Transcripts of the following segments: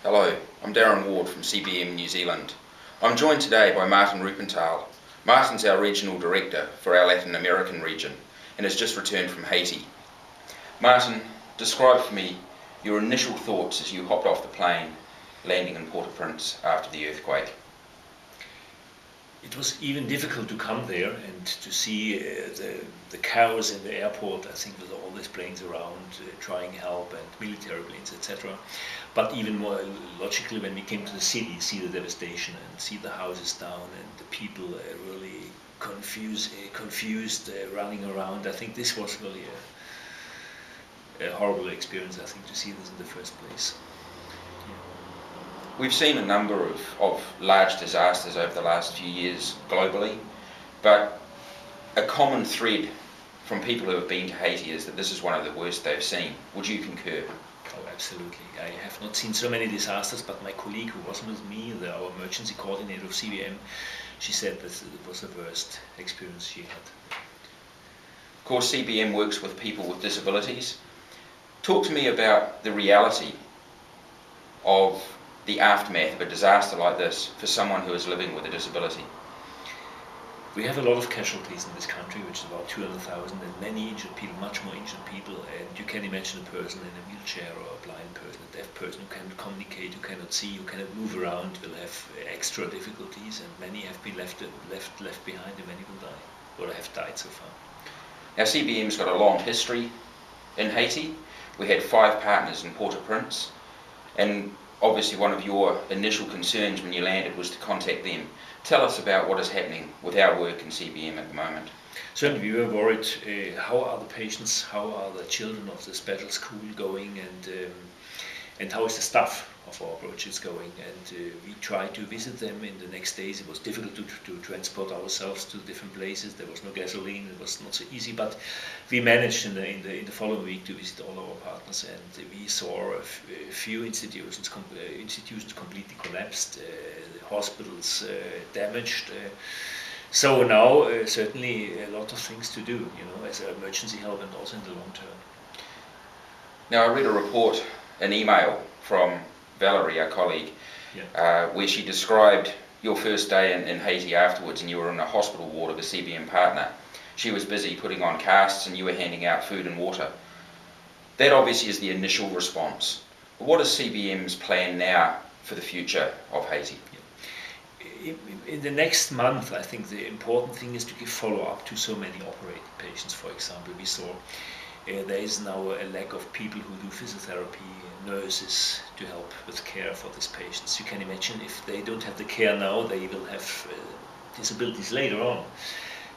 Hello, I'm Darren Ward from CBM New Zealand. I'm joined today by Martin Rupenthal. Martin's our Regional Director for our Latin American region and has just returned from Haiti. Martin, describe for me your initial thoughts as you hopped off the plane landing in Port-au-Prince after the earthquake. It was even difficult to come there and to see the chaos in the airport, I think, with all these planes around trying help and military planes, etc. But even more logically, when we came to the city, see the devastation and see the houses down and the people really confused running around. I think this was really a horrible experience, I think, to see this in the first place. We've seen a number of large disasters over the last few years globally, but a common thread from people who have been to Haiti is that this is one of the worst they've seen. Would you concur? Oh, absolutely. I have not seen so many disasters, but my colleague who was with me, our emergency coordinator of CBM, she said that it was the worst experience she had. Of course, CBM works with people with disabilities. Talk to me about the reality of the aftermath of a disaster like this for someone who is living with a disability. We have a lot of casualties in this country, which is about 200,000, and many injured people, much more injured people. And you can imagine a person in a wheelchair or a blind person, a deaf person who cannot communicate, who cannot see, who cannot move around, will have extra difficulties, and many have been left behind, and many will die, or have died so far. Now, CBM's got a long history in Haiti. We had 5 partners in Port-au-Prince, and obviously one of your initial concerns when you landed was to contact them. Tell us about what is happening with our work in CBM at the moment. Certainly we were worried, how are the patients, how are the children of the special school going, and how is the staff of our projects going, and we tried to visit them in the next days. It was difficult to transport ourselves to different places. There was no gasoline, it was not so easy, but we managed in the following week to visit all our partners, and we saw a few institutions completely collapsed, hospitals damaged. So now certainly a lot of things to do, as an emergency help and also in the long term. Now, I read a report, an email from Valerie, our colleague, where she described your first day in Haiti afterwards, and you were in a hospital ward of a CBM partner. She was busy putting on casts and you were handing out food and water. That obviously is the initial response. But what is CBM's plan now for the future of Haiti? In the next month, I think the important thing is to give follow-up to so many operated patients. For example, we saw there is now a lack of people who do physiotherapy, nurses to help with care for these patients. You can imagine if they don't have the care now, they will have disabilities later on.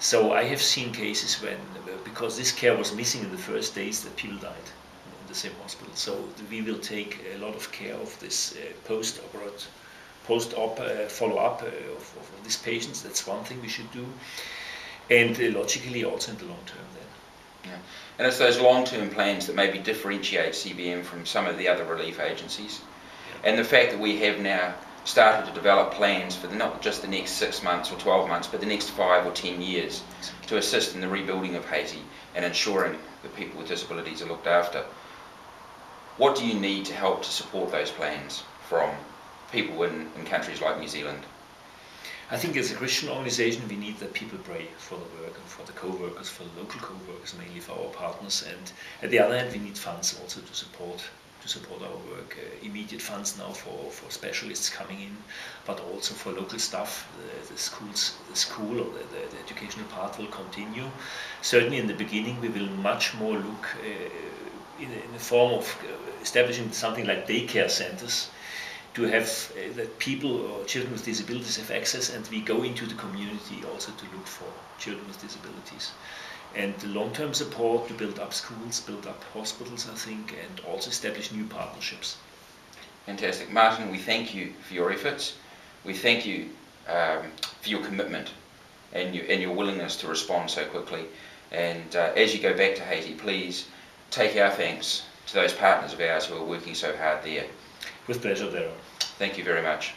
So I have seen cases when, because this care was missing in the first days, that people died in the same hospital. So we will take a lot of care of this post-op follow-up of these patients. That's one thing we should do, and logically also in the long term then. Yeah. And it's those long-term plans that maybe differentiate CBM from some of the other relief agencies. Yeah. And the fact that we have now started to develop plans for not just the next 6 months or 12 months, but the next 5 or 10 years to assist in the rebuilding of Haiti and ensuring that people with disabilities are looked after. What do you need to help to support those plans from people in countries like New Zealand? I think as a Christian organization we need that people pray for the work and for the co-workers, for the local co-workers, mainly for our partners, and at the other hand we need funds also to support our work. Immediate funds now for specialists coming in, but also for local staff. The school or the educational part will continue. Certainly in the beginning we will much more look in the form of establishing something like daycare centers, to have that people or children with disabilities have access, and we go into the community also to look for children with disabilities. And the long-term support to build up schools, build up hospitals, I think, and also establish new partnerships. Fantastic. Martin, we thank you for your efforts. We thank you for your commitment and your willingness to respond so quickly. And as you go back to Haiti, please take our thanks to those partners of ours who are working so hard there. With pleasure, Darren. Thank you very much.